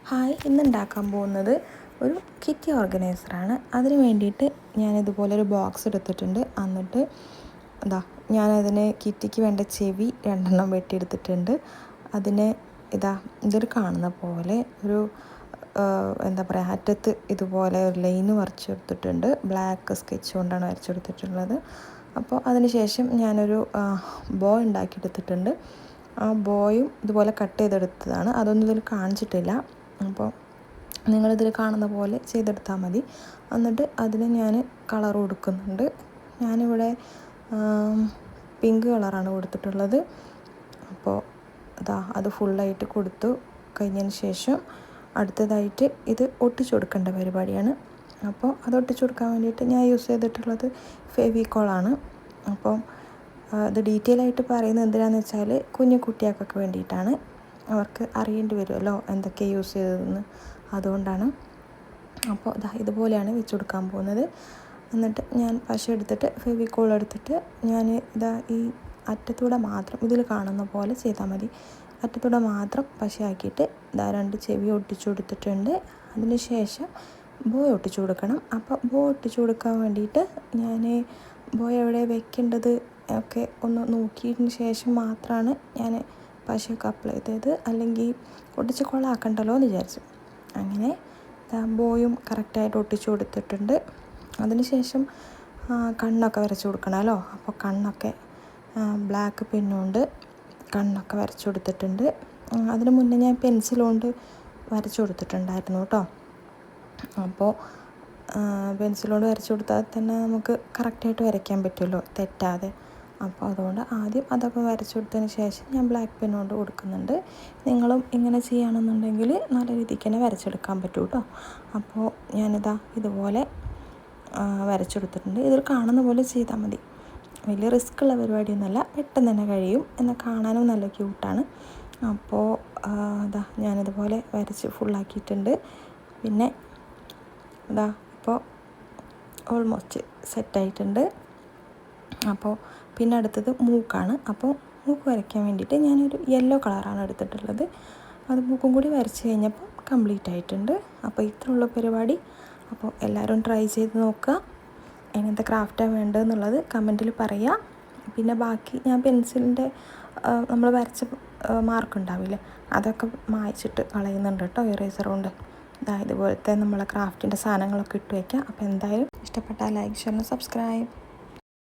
Hi, ഇന്നുണ്ടാക്കാൻ പോകുന്നത് ഒരു kitty ഓർഗനൈസറാണ്. അതിന് വേണ്ടിയിട്ട് ഞാനിതുപോലൊരു ബോക്സ് എടുത്തിട്ടുണ്ട്. എന്നിട്ട് ഞാനതിന് കിറ്റിക്ക് വേണ്ട ചെവി 2 വെട്ടിയെടുത്തിട്ടുണ്ട്. അതിന് ഇതിൽ കാണുന്ന പോലെ ഒരു അറ്റത്ത് ഇതുപോലെ ഒരു ലൈന് വരച്ചെടുത്തിട്ടുണ്ട്. ബ്ലാക്ക് സ്കെച്ച് കൊണ്ടാണ് വരച്ചെടുത്തിട്ടുള്ളത്. അപ്പോൾ അതിന് ശേഷം ഞാനൊരു ബോ ഉണ്ടാക്കിയെടുത്തിട്ടുണ്ട്. ആ ബോയും ഇതുപോലെ കട്ട് ചെയ്തെടുത്തതാണ്. അതൊന്നും ഇതിൽ കാണിച്ചിട്ടില്ല. അപ്പോൾ നിങ്ങളിതിൽ കാണുന്ന പോലെ ചെയ്തെടുത്താൽ മതി. എന്നിട്ട് അതിന് ഞാൻ കളർ കൊടുക്കുന്നുണ്ട്. ഞാനിവിടെ പിങ്ക് കളറാണ് കൊടുത്തിട്ടുള്ളത്. അപ്പോൾ അത് ഫുള്ളായിട്ട് കൊടുത്തു കഴിഞ്ഞതിന് ശേഷം അടുത്തതായിട്ട് ഇത് ഒട്ടിച്ചു കൊടുക്കേണ്ട പരിപാടിയാണ്. അപ്പോൾ അത് ഒട്ടിച്ചു കൊടുക്കാൻ വേണ്ടിയിട്ട് ഞാൻ യൂസ് ചെയ്തിട്ടുള്ളത് ഫെവിക്കോളാണ്. അപ്പോൾ ഇത് ഡീറ്റെയിൽ ആയിട്ട് പറയുന്നത് എന്തിനാണെന്ന് വെച്ചാൽ കുഞ്ഞു കുട്ടികൾക്കൊക്കെ വേണ്ടിയിട്ടാണ്. അവർക്ക് അറിയേണ്ടി വരുമല്ലോ എന്തൊക്കെ യൂസ് ചെയ്തതെന്ന്, അതുകൊണ്ടാണ്. അപ്പോൾ ഇതുപോലെയാണ് വെച്ച് കൊടുക്കാൻ പോകുന്നത്. എന്നിട്ട് ഞാൻ പശ എടുത്തിട്ട് ഫെവിക്കോൾ എടുത്തിട്ട് ഞാൻ ഈ അറ്റത്തൂടെ മാത്രം ഇതിൽ കാണുന്ന പോലെ ചെയ്താൽ മതി. അറ്റത്തൂടെ മാത്രം പശയാക്കിയിട്ട് 2 ചെവി ഒട്ടിച്ചു കൊടുത്തിട്ടുണ്ട്. അതിന് ശേഷം ബോ ഒട്ടിച്ചു കൊടുക്കണം. അപ്പോൾ ബോ ഒട്ടിച്ചു കൊടുക്കാൻ വേണ്ടിയിട്ട് ഞാൻ ബോ എവിടെ വെക്കേണ്ടത് ഒക്കെ ഒന്ന് നോക്കിയതിന് ശേഷം മാത്രമാണ് ഞാൻ പശയൊക്കെ അപ്ലൈ ചെയ്തത്. അല്ലെങ്കിൽ ഒട്ടിച്ച് കൊളാക്കണ്ടല്ലോ എന്ന് വിചാരിച്ചു. അങ്ങനെ ബോയും കറക്റ്റായിട്ട് ഒട്ടിച്ചു കൊടുത്തിട്ടുണ്ട്. അതിന് ശേഷം കണ്ണൊക്കെ വരച്ച് കൊടുക്കണമല്ലോ. അപ്പോൾ കണ്ണൊക്കെ ബ്ലാക്ക് പെന്നുകൊണ്ട് കണ്ണൊക്കെ വരച്ച് കൊടുത്തിട്ടുണ്ട്. അതിന് മുന്നേ ഞാൻ പെൻസിൽ കൊണ്ട് വരച്ച് കൊടുത്തിട്ടുണ്ടായിരുന്നു കേട്ടോ. അപ്പോൾ പെൻസിൽ കൊണ്ട് വരച്ച് കൊടുത്താൽ തന്നെ നമുക്ക് കറക്റ്റായിട്ട് വരയ്ക്കാൻ പറ്റുമല്ലോ, തെറ്റാതെ. അപ്പോൾ അതുകൊണ്ട് ആദ്യം അതൊക്കെ വരച്ചു കൊടുത്തതിന് ശേഷം ഞാൻ ബ്ലാക്ക് പെൻ കൊണ്ട് കൊടുക്കുന്നുണ്ട്. നിങ്ങളും ഇങ്ങനെ ചെയ്യുകയാണെന്നുണ്ടെങ്കിൽ നല്ല രീതിക്ക് തന്നെ വരച്ചെടുക്കാൻ പറ്റും കേട്ടോ. അപ്പോൾ ഇതുപോലെ വരച്ചെടുത്തിട്ടുണ്ട്. ഇതിൽ കാണുന്ന പോലെ ചെയ്താൽ മതി. വലിയ റിസ്ക് ഉള്ള പരിപാടിയൊന്നുമല്ല, പെട്ടെന്ന് തന്നെ കഴിയും, എന്നാൽ കാണാനും നല്ല ക്യൂട്ടാണ്. അപ്പോൾ ഞാനിതുപോലെ വരച്ച് ഫുള്ളാക്കിയിട്ടുണ്ട്. പിന്നെ ഇപ്പോൾ ഓൾമോസ്റ്റ് സെറ്റായിട്ടുണ്ട്. അപ്പോൾ പിന്നെ അടുത്തത് മൂക്കാണ്. അപ്പോൾ മൂക്ക് വരയ്ക്കാൻ വേണ്ടിയിട്ട് ഞാനൊരു യെല്ലോ കളറാണ് എടുത്തിട്ടുള്ളത്. അത് മൂക്കും കൂടി വരച്ച് കഴിഞ്ഞപ്പോൾ കംപ്ലീറ്റ് ആയിട്ടുണ്ട്. അപ്പോൾ ഇത്രയുള്ള പരിപാടി. അപ്പോൾ എല്ലാവരും ട്രൈ ചെയ്ത് നോക്കുക. എങ്ങനത്തെ ക്രാഫ്റ്റാണ് വേണ്ടതെന്നുള്ളത് കമൻറ്റിൽ പറയുക. പിന്നെ ബാക്കി ഞാൻ പെൻസിലിൻ്റെ നമ്മൾ വരച്ച മാർക്ക് ഉണ്ടാവില്ലേ, അതൊക്കെ മായ്ച്ചിട്ട് കളയുന്നുണ്ട് കേട്ടോ ഇറേസർ കൊണ്ട്. ഇതുപോലത്തെ നമ്മളെ ക്രാഫ്റ്റിൻ്റെ സാധനങ്ങളൊക്കെ ഇട്ട് വയ്ക്കുക. അപ്പോൾ എന്തായാലും ഇഷ്ടപ്പെട്ടാൽ ലൈക്ക്, ഷെയർ, സബ്സ്ക്രൈബ്.